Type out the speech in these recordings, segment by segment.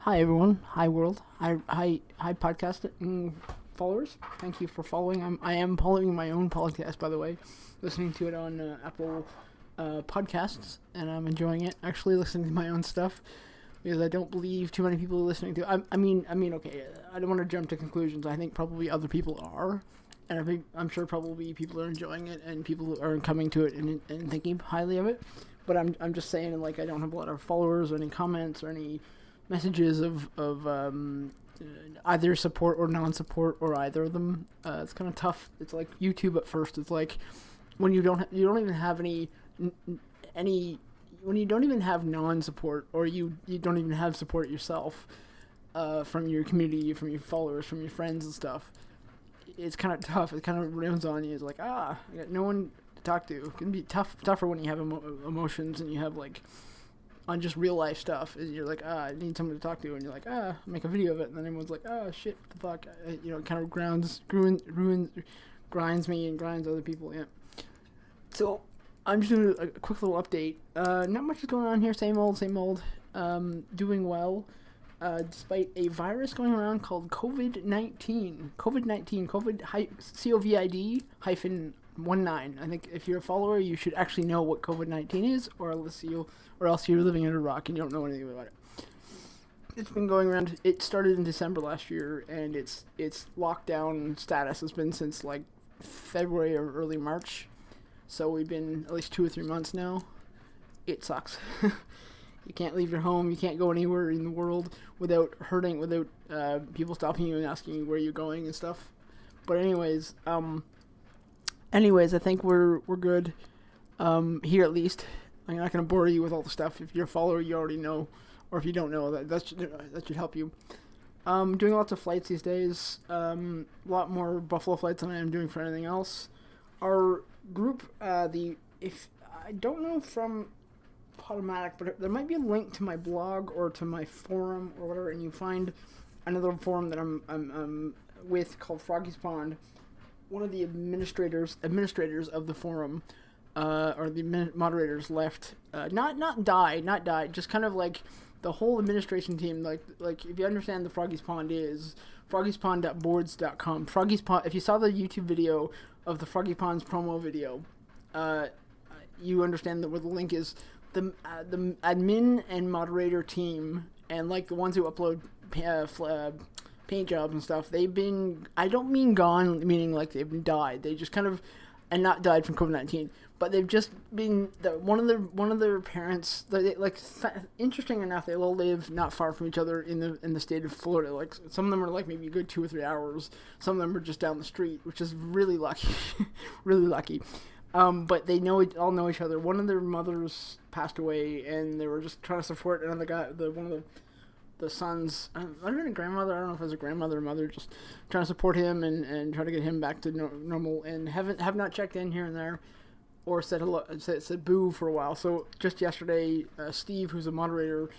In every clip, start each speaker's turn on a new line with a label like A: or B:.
A: Hi everyone. Hi world. Hi podcast followers. Thank you for following. I am following my own podcast, by the way, listening to it on Apple podcasts, and I'm enjoying it. Actually, listening to my own stuff because I don't believe too many people are listening to. I mean, okay. I don't want to jump to conclusions. I think probably other people are, and I'm sure probably people are enjoying it, and people are coming to it and thinking highly of it. But I'm just saying, like, I don't have a lot of followers or any comments or any messages of either support or non-support or either of them. It's kind of tough. It's like YouTube at first. It's like when you don't even have any when you don't even have non-support, or you don't even have support yourself from your community, from your followers, from your friends and stuff. It's kind of tough. It kind of rains on you. It's like, I got no one to talk to. It can be tougher when you have emotions and you have like on just real life stuff. Is you're like, I need someone to talk to, and you're like, make a video of it, and then everyone's like, shit, what the fuck, it kind of grinds me and grinds other people. Yeah. So I'm just doing a quick little update. Not much is going on here. Same old, same old. Doing well. Despite a virus going around called COVID-19. COVID hyphen 19. I think if you're a follower, you should actually know what COVID-19 is, or else you're living under a rock and you don't know anything about it. It's been going around. It started in December last year, and its lockdown status has been since like February or early March. So we've been at least 2 or 3 months now. It sucks. You can't leave your home. You can't go anywhere in the world without people stopping you and asking you where you're going and stuff. But anyways, I think we're good here at least. I'm not going to bore you with all the stuff. If you're a follower, you already know, or if you don't know, that should help you. Doing lots of flights these days. A lot more Buffalo flights than I am doing for anything else. Our group, if I don't know from Podomatic, but there might be a link to my blog or to my forum or whatever, and you find another forum that I'm with called Froggy's Pond. One of the administrators of the forum, or the moderators left. Not died. Just kind of like the whole administration team. Like if you understand the Froggy's Pond is froggyspond.boards.com. Froggy's Pond. If you saw the YouTube video of the Froggy Pond's promo video, you understand that where the link is. The admin and moderator team, and like the ones who upload paint jobs and stuff, they've been, I don't mean gone meaning like they've died, they just kind of, and not died from COVID-19, but they've just been, one of their parents, interesting enough, they all live not far from each other in the state of Florida. Like some of them are like maybe a good 2 or 3 hours, some of them are just down the street, which is really lucky. Really lucky. But they all know each other. One of their mothers passed away, and they were just trying to support another guy, one of the sons. I don't know, grandmother. I don't know if it was a grandmother or mother. Just trying to support him and try to get him back to normal. And have not checked in here and there, or said hello, said boo for a while. So just yesterday, Steve, who's a moderator,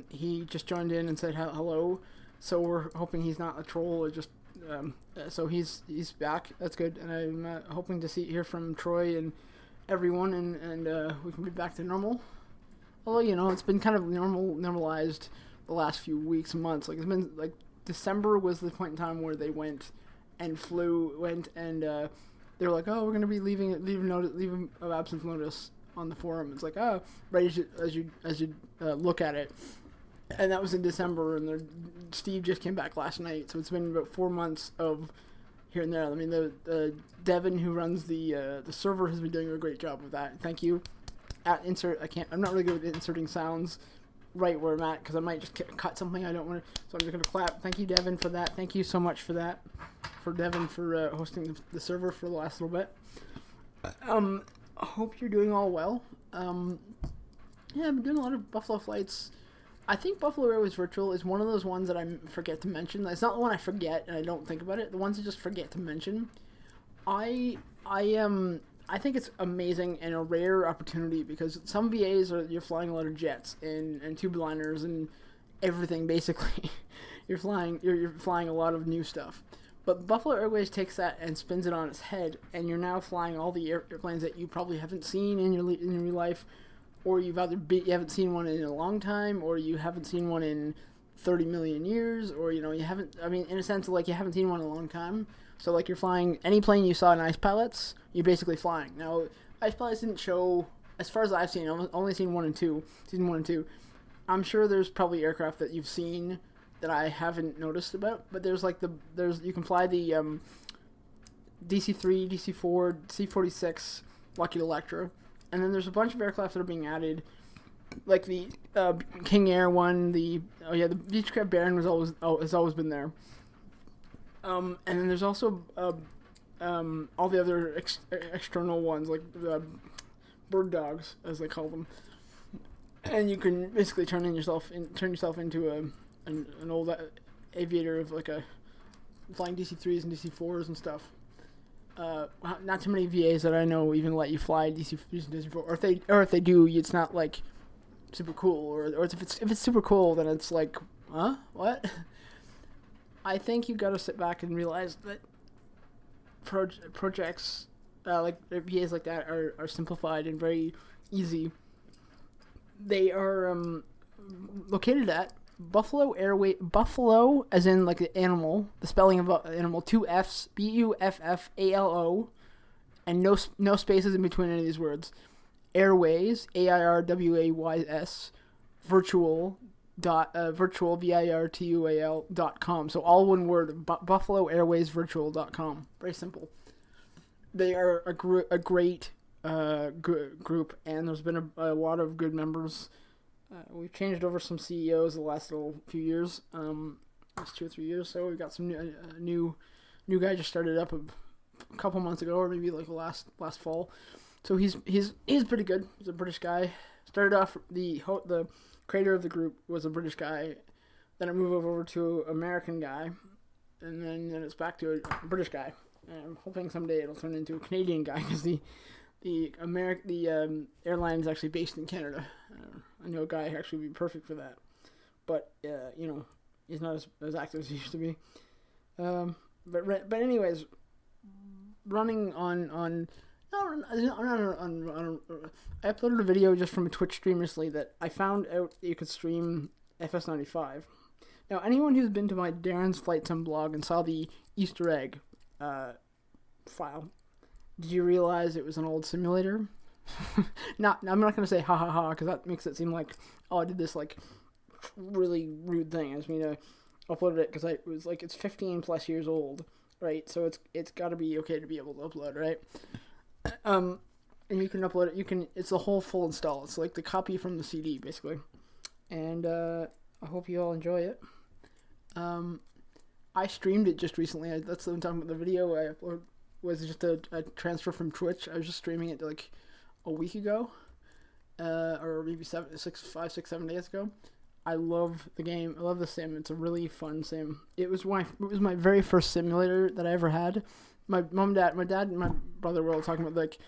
A: he just joined in and said hello. So we're hoping he's not a troll or just. So he's back. That's good, and I'm hoping to hear from Troy and everyone, and we can be back to normal. Although it's been kind of normalized the last few weeks and months. Like it's been like December was the point in time where they went and they were like, we're gonna be leaving of absence notice on the forum. It's like right as you look at it. And that was in December, and Steve just came back last night, so it's been about 4 months of here and there. I mean, the Devin who runs the server has been doing a great job of that. Thank you. I'm not really good with inserting sounds right where I'm at, because I might just cut something I don't want to. So I'm just gonna clap. Thank you, Devin, for that. Thank you so much for that, for Devin for hosting the server for the last little bit. I hope you're doing all well. Yeah, I've been doing a lot of Buffalo flights. I think Buffalo Airways Virtual is one of those ones that I forget to mention. It's not the one I forget and I don't think about it. The ones I just forget to mention. I think it's amazing and a rare opportunity, because some VAs you're flying a lot of jets and tubeliners and everything basically. you're flying a lot of new stuff. But Buffalo Airways takes that and spins it on its head, and you're now flying all the airplanes that you probably haven't seen in your life, or you haven't seen one in a long time, or you haven't seen one in 30 million years, or you haven't. I mean, in a sense, like you haven't seen one in a long time. So like you're flying any plane you saw in Ice Pilots, you're basically flying. Now, Ice Pilots didn't show, as far as I've seen, I've only seen season 1 and 2. I'm sure there's probably aircraft that you've seen that I haven't noticed about, but there's like you can fly the DC-3, DC-4, C-46 Lockheed Electra, and then there's a bunch of aircraft that are being added, like the King Air one. The Beechcraft Baron has always been there. And then there's also all the other external ones, like the bird dogs, as they call them. And you can basically turn yourself into an old aviator of like a flying DC-3s and DC-4s and stuff. Not too many VAs that I know even let you fly DC-3s and DC-4, or if they do, it's not like super cool, or if it's super cool, then it's like, huh, what? I think you gotta sit back and realize that projects like VAs like that are simplified and very easy. They are located at Buffalo Buffalo, as in like the animal, the spelling of animal, 2 F's, Buffalo, and no spaces in between any of these words. Airways, AIRWAYS, virtual virtual.com. So all one word, Buffalo Airways Virtual.com. Very simple. They are a great group, and there's been a lot of good members. We've changed over some CEOs the last few years, last 2 or 3 years. So we've got some new guy just started up a couple months ago, or maybe like last fall. So he's pretty good. He's a British guy. Started off the creator of the group was a British guy. Then it moved over to an American guy, and then it's back to a British guy. And I'm hoping someday it'll turn into a Canadian guy, because the airline is actually based in Canada. I know a guy who actually would be perfect for that, but he's not as active as he used to be. But anyways, running on. I uploaded a video just from a Twitch stream recently that I found out you could stream FS95. Now, anyone who's been to my Darren's Flight Sim blog and saw the Easter egg file, did you realize it was an old simulator? I'm not going to say ha ha ha, because that makes it seem like, oh, I did this like really rude thing. I just mean to upload it because it was like, it's 15 plus years old, right? So it's got to be okay to be able to upload, right? And you can upload it. It's a whole full install. It's like the copy from the CD, basically. And I hope you all enjoy it. I streamed it just recently. That's what I'm talking about. The video I uploaded was just a transfer from Twitch. I was just streaming it like a week ago, or maybe 5, 6, 7 days ago. I love the game. I love the sim. It's a really fun sim. It was my very first simulator that I ever had. My dad, and my brother were all talking about, like,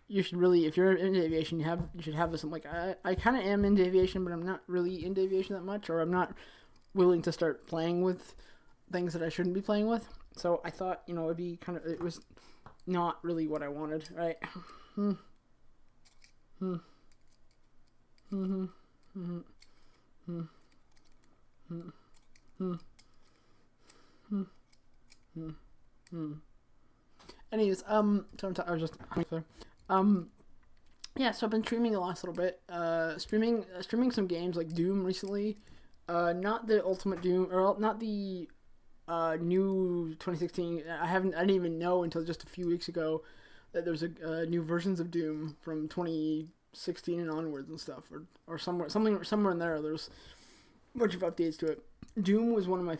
A: you should really, if you're into aviation, you should have this. I'm like, I kind of am into aviation, but I'm not really into aviation that much, or I'm not willing to start playing with things that I shouldn't be playing with. So I thought, it'd be it was not really what I wanted, right? Anyways, so I was just yeah. So I've been streaming the last little bit. Streaming some games like Doom recently. Not the Ultimate Doom, or not the new 2016. I didn't even know until just a few weeks ago that there was a new versions of Doom from 2016 and onwards and stuff, or somewhere in there. There's a bunch of updates to it. Doom was one of my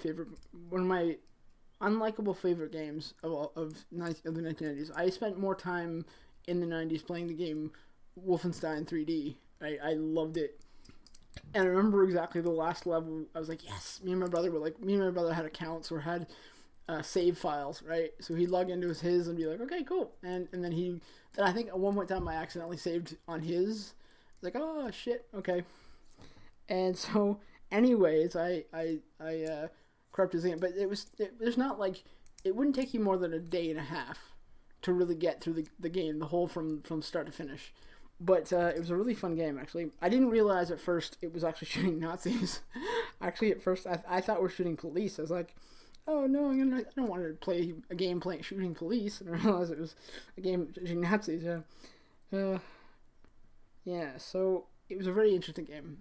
A: unlikable favorite games of the 1990s. I spent more time in the 90s playing the game Wolfenstein 3D. I loved it. And I remember exactly the last level. I was like, yes. Me and my brother had accounts or had save files, right? So he'd log into his and be like, okay, cool. And then I think at one point in time I accidentally saved on his. Like, oh shit, okay. And so anyways, I corrupted his game, but there's not like, it wouldn't take you more than a day and a half to really get through the game, the whole from start to finish. But it was a really fun game, actually. I didn't realize at first it was actually shooting Nazis. Actually, at first I thought we were shooting police. I was like, oh no, I don't want to play a game playing shooting police. And I realized it was a game shooting Nazis. Yeah, so it was a very interesting game.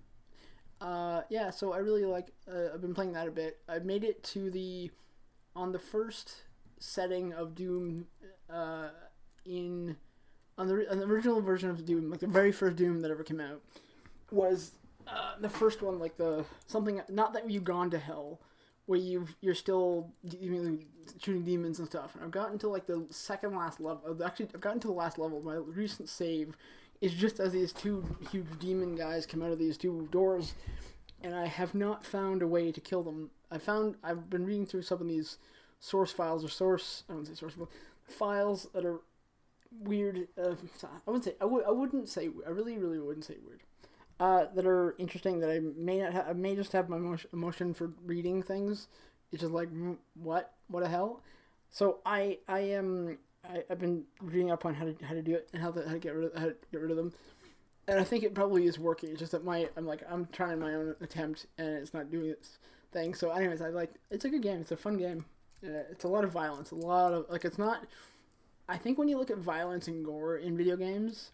A: Yeah, so I really like. I've been playing that a bit. I've made it to on the first setting of Doom, in on the original version of Doom, like the very first Doom that ever came out, was the first one, like the something. Not that you've gone to hell, where you're still shooting demons and stuff. And I've gotten to like the second last level. Actually, I've gotten to the last level. My recent save is just as these two huge demon guys come out of these two doors, and I have not found a way to kill them. I've been reading through some of these source files or I wouldn't say source files that are weird. I wouldn't say. I really wouldn't say weird. That are interesting that I may not have. I may just have my emotion for reading things. It's just like what the hell. So I've been reading up on how to do it and how to get rid of them, and I think it probably is working. It's just that I'm trying my own attempt and it's not doing its thing. So anyways, it's a good game. It's a fun game. It's a lot of violence. A lot of it's not. I think when you look at violence and gore in video games,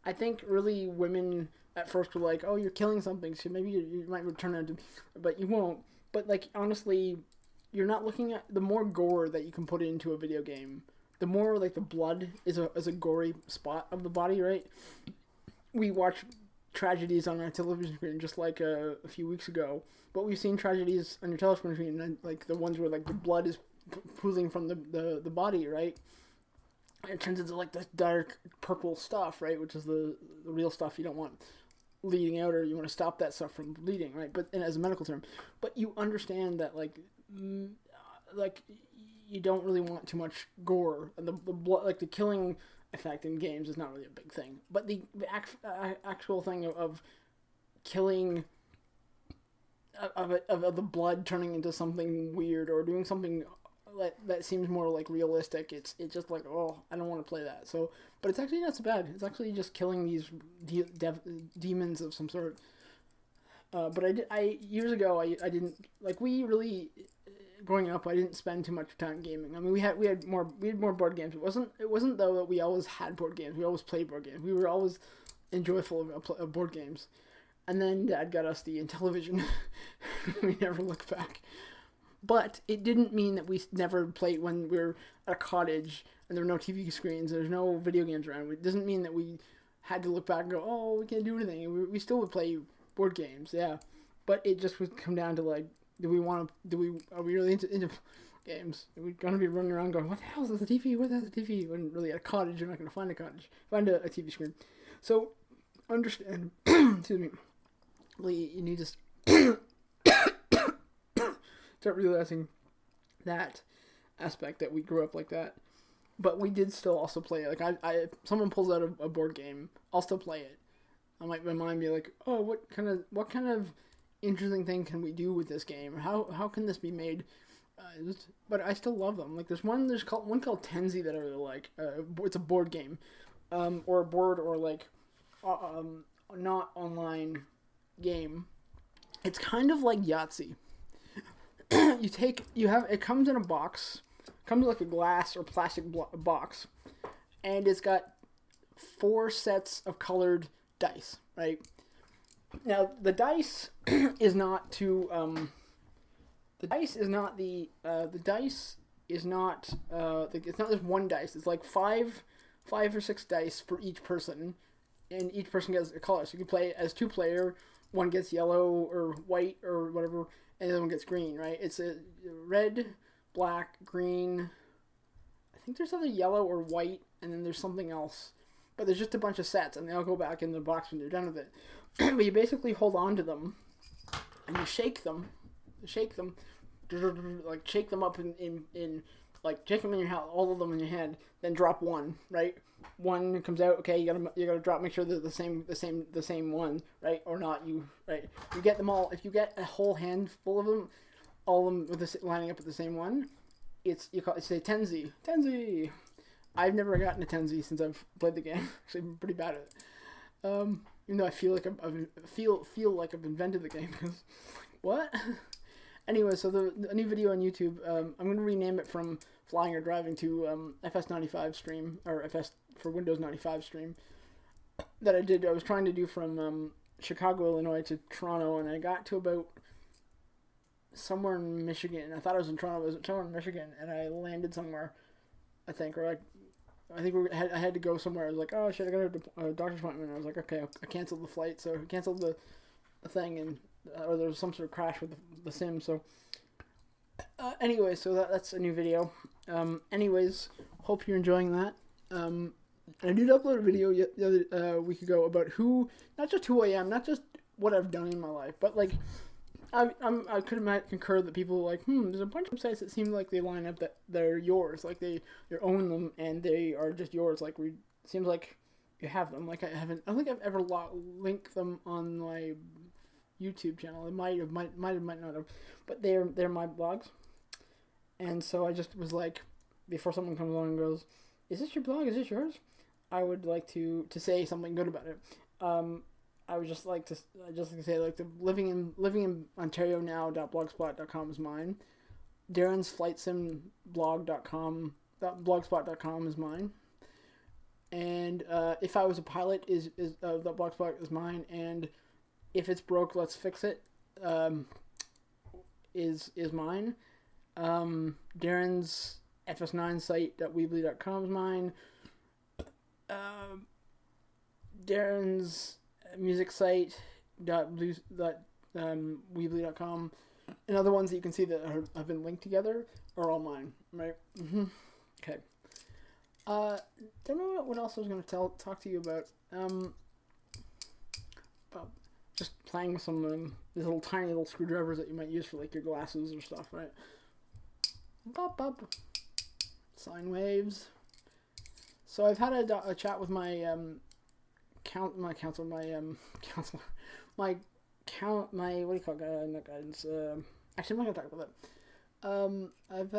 A: I think really women at first were like, oh, you're killing something, so maybe you might return it, but you won't. But honestly, you're not looking at the more gore that you can put into a video game. The more the blood is a gory spot of the body, right? We watch tragedies on our television screen just like a few weeks ago, but we've seen tragedies on your television screen, and the ones where the blood is pooling from the body, right? It turns into this dark purple stuff, right? Which is the real stuff you don't want bleeding out, or you want to stop that stuff from bleeding, right? But as a medical term, but you understand that you don't really want too much gore, and the blood, the killing effect in games is not really a big thing. But the actual thing of killing, of the blood turning into something weird or doing something that seems more realistic. It's just oh, I don't want to play that. So, but it's actually not so bad. It's actually just killing these demons of some sort. But I years ago I didn't we really growing up. I didn't spend too much time gaming. I mean, we had more board games. It wasn't though that we always had board games. We always played board games. We were always enjoyful of board games. And then Dad got us the Intellivision. We never looked back. But it didn't mean that we never played when we were at a cottage and there were no TV screens, there's no video games around. It doesn't mean that we had to look back and go, oh, we can't do anything. We still would play board games, yeah. But it just would come down to are we really into games? Are we going to be running around going, what the hell is the TV? What the hell is the TV? When really at a cottage, you're not going to find a cottage. Find a TV screen. So, understand, excuse me, you need to start realizing that aspect that we grew up like that. But we did still also play it. If someone pulls out a board game, I'll still play it. I might, my mind be like, oh, what kind of interesting thing can we do with this game? How can this be made? But I still love them. There's one called Tenzi that I really like. It's a board game, or a board or not online game. It's kind of like Yahtzee. It comes in a box, comes like a glass or plastic box, and it's got 4 sets of colored dice, right? Now the dice is not to it's not just one dice. It's like five or 6 dice for each person, and each person gets a color. So you can play as 2-player. One gets yellow or white or whatever, and the other one gets green, right? It's a red, black, green. I think there's either yellow or white, and then there's something else. But there's just a bunch of sets, and they all go back in the box when you're done with it. But you basically hold on to them, and you shake them, shake them up in shake them in your hand, all of them in your hand, then drop one, right? One comes out, okay, you gotta drop, make sure they're the same one, right? Or not, you get them all. If you get a whole handful of them, all of them lining up with the same one, it's a Tenzi. I've never gotten a 10Z since I've played the game. Actually, I'm pretty bad at it. Even though I feel like feel like I've invented the game. What? Anyway, so a new video on YouTube. I'm gonna rename it from Flying or Driving to FS95 stream, or FS for Windows 95 stream that I did. I was trying to do from Chicago, Illinois to Toronto, and I got to about somewhere in Michigan. I thought I was in Toronto, but it was somewhere in Michigan, and I landed somewhere, I think, or like, I think I had to go somewhere. I was like, oh shit, I got a doctor's appointment. And I was like, okay, I canceled the flight, so I canceled the thing, and or there was some sort of crash with the sim. So anyway, so that's a new video. Anyways, hope you're enjoying that. I did upload a video the other week ago about not just who I am, not just what I've done in my life, but like I could concur that people are like, there's a bunch of websites that seem like they line up that they're yours, like you own them and they are just yours. Like seems like you have them. Like I don't think I've ever linked them on my YouTube channel. It might not have, but they're my blogs. And so I just was like, before someone comes along and goes, "Is this your blog? Is this yours?" I would like to say something good about it. I would just like to say like the living in Ontario now.blogspot.com is mine. Darren's flightsimblog.com.blogspot.com is mine. And if I was a pilot is that blogspot is mine. And if it's broke, let's fix it. Is mine. Darren's FS9 site.weebly.com is mine. Darren's music site .weebly.com and other ones that you can see that have been linked together are all mine, right? Okay. Don't know what else I was going to talk to you about. Just playing with some these tiny little screwdrivers that you might use for like your glasses or stuff, right? Sine waves. So I've had a chat with my what do you call it? Not guidance. Actually, I'm not gonna talk about that. I've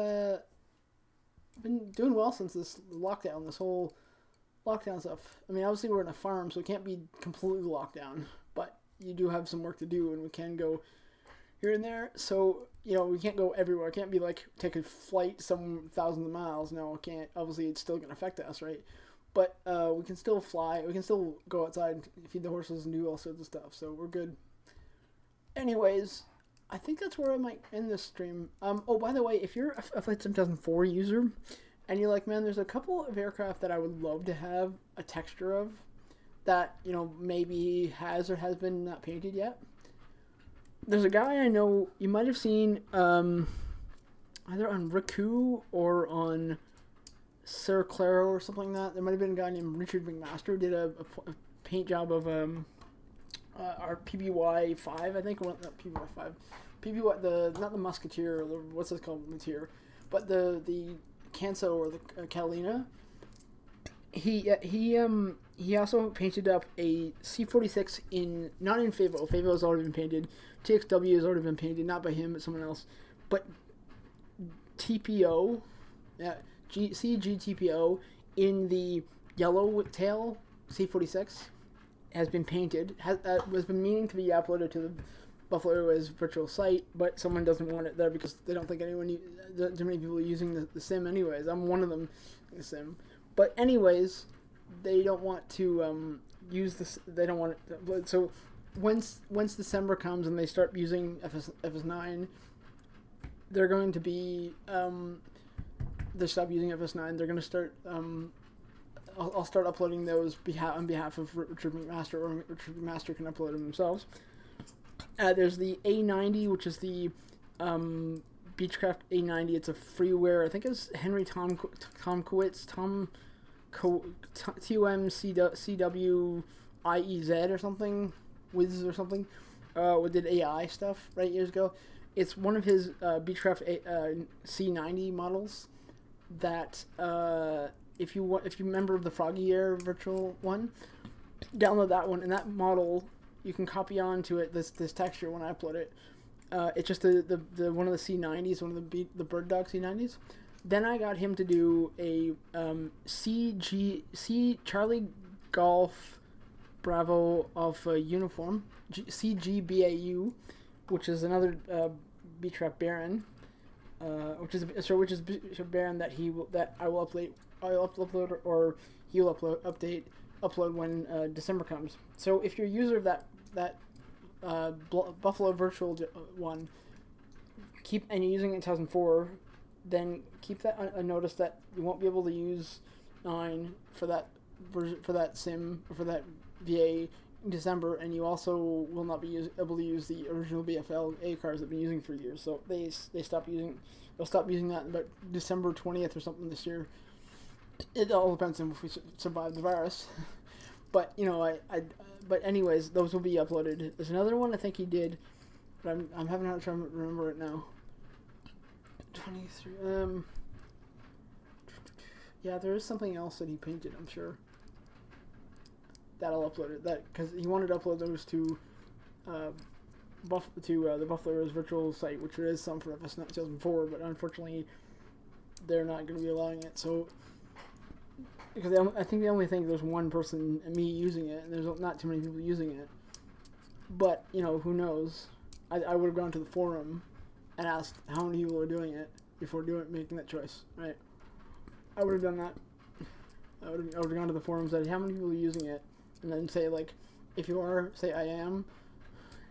A: been doing well since this lockdown, this whole lockdown stuff. I mean, obviously we're in a farm, so it can't be completely locked down, but you do have some work to do, and we can go here and there. So, we can't go everywhere. I can't be like, take a flight some thousands of miles. No, I can't. Obviously, it's still going to affect us, right? But we can still fly. We can still go outside and feed the horses and do all sorts of stuff. So we're good. Anyways, I think that's where I might end this stream. Oh, by the way, if you're a Flight Sim 2004 user, and you're like, man, there's a couple of aircraft that I would love to have a texture of that, maybe has or has been not painted yet. There's a guy I know you might have seen either on Riku or on Sir Claro or something like that. There might have been a guy named Richard McMaster who did a paint job of our PBY 5, I think. Well, not PBY 5. PBY, not the Musketeer, or what's this called, Mateer, but the Canso or the Catalina. He also painted up a C-46 not in Favo. Favo has already been painted. TXW has already been painted, not by him, but someone else. But TPO, CGTPO in the yellow tail C-46 has been painted. Has been meaning to be uploaded to the Buffalo Airways virtual site, but someone doesn't want it there because they don't think too many people are using the sim anyways. I'm one of them in the sim. But anyways, they don't want to use this. They don't want it. So once December comes and they start using FS9, they're going to be they stop using FS9. They're going to start. I'll start uploading those on behalf of Richard McMaster, or Richard McMaster can upload them themselves. There's the A90, which is the Beechcraft A90. It's a freeware. I think it's Henry Tomkowitz, TUMCWIEZ or something, Wiz or something. Did AI stuff right years ago. It's one of his Beechcraft C90 models that if you remember the Froggy Air virtual one, download that one, and that model you can copy onto it this texture when I upload it. It's just the one of the C90s, one of the Bird Dog C90s. Then I got him to do a C Charlie Golf Bravo Alpha uniform, CGBAU, which is another B-Trap Baron, which is a Baron that I will upload or he will upload when December comes. So if you're a user of that Buffalo Virtual one, and you're using it in 2004, then keep that a notice that you won't be able to use 9 for that version, for that sim, or for that VA in December, and you also will not be able to use the original BFL A cards they've been using for years. So they'll stop using that about December 20th or something this year. It all depends on if we survive the virus. But but anyways, those will be uploaded. There's another one I think he did, but I'm having a hard time remember it now. 23. Yeah, there is something else that he painted, I'm sure. That'll upload it. Because he wanted to upload those to the Buffalo Rose virtual site, which there is some for FS9 2004, but unfortunately they're not going to be allowing it. So because I think they only think there's one person and me using it, and there's not too many people using it. But who knows? I would have gone to the forum and asked how many people are doing it before making that choice, right? I would have done that. I would have gone to the forums and said, how many people are using it? And then say, like, if you are, say I am.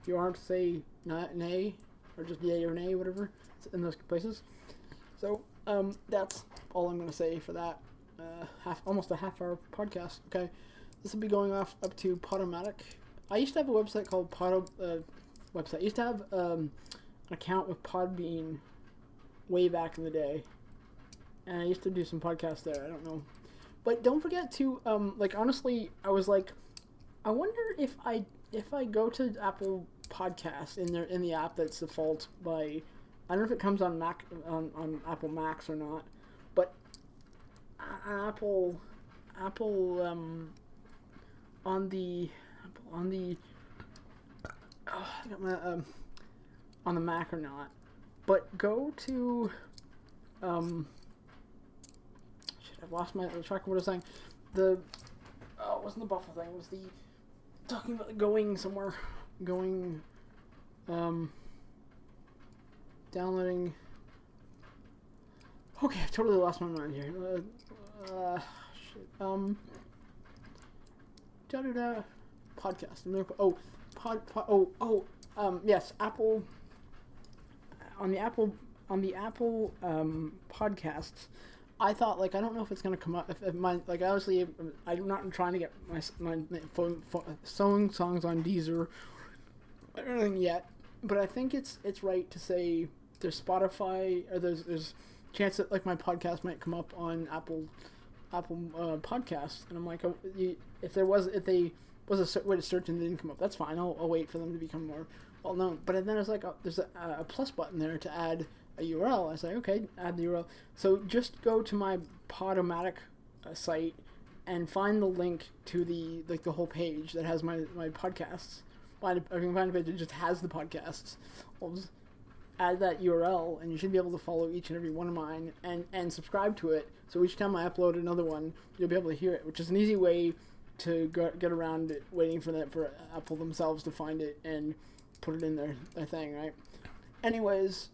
A: If you aren't, say nay, or just yay or nay, whatever, in those places. So, that's all I'm going to say for that. Almost a half-hour podcast, okay? This will be going up to Podomatic. I used to have a website called I used to have an account with Podbean way back in the day, and I used to do some podcasts there. I don't know, but don't forget to honestly, I was like, I wonder if I go to Apple Podcasts in the app that's default by, I don't know if it comes on Mac on Apple Macs or not, but Apple on the I got my on the Mac or not, but go to shit, I've lost my track of what I was saying. It wasn't the Buffalo thing. It was the talking about going somewhere, downloading. Okay, I totally lost my mind here. Shit. Podcast. Yes, Apple. On the Apple podcasts, I thought, like, I don't know if it's gonna come up. If my, like, obviously I'm not trying to get my phone sewing songs on Deezer or anything yet, but I think it's right to say there's Spotify, or there's chance that, like, my podcast might come up on Apple podcasts, and I'm like, if they was a way to search and they didn't come up, that's fine. I'll wait for them to become more well known. But then it's like, there's a plus button there to add a URL. I say, okay, add the URL. So just go to my Podomatic site and find the link to the whole page that has my podcasts. I can find a page that just has the podcasts. I'll just add that URL, and you should be able to follow each and every one of mine and subscribe to it. So each time I upload another one, you'll be able to hear it, which is an easy way to get around it, waiting for Apple themselves to find it and put it in their thing, right? Anyways,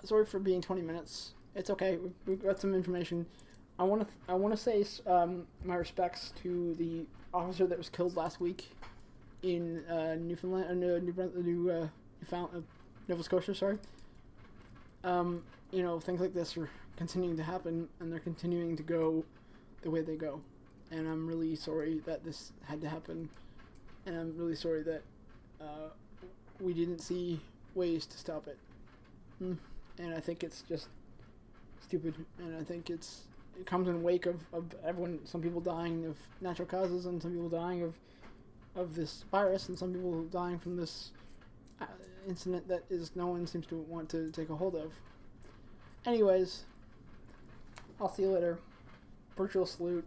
A: sorry for being 20 minutes. It's okay. We've got some information. I want to say my respects to the officer that was killed last week in Newfoundland, Nova Scotia. Sorry. Things like this are continuing to happen, and they're continuing to go the way they go. And I'm really sorry that this had to happen, and I'm really sorry that we didn't see ways to stop it. And I think it's just stupid, and I think it comes in wake of everyone, some people dying of natural causes, and some people dying of this virus, and some people dying from this incident that no one seems to want to take a hold of. Anyways, I'll see you later. Virtual salute.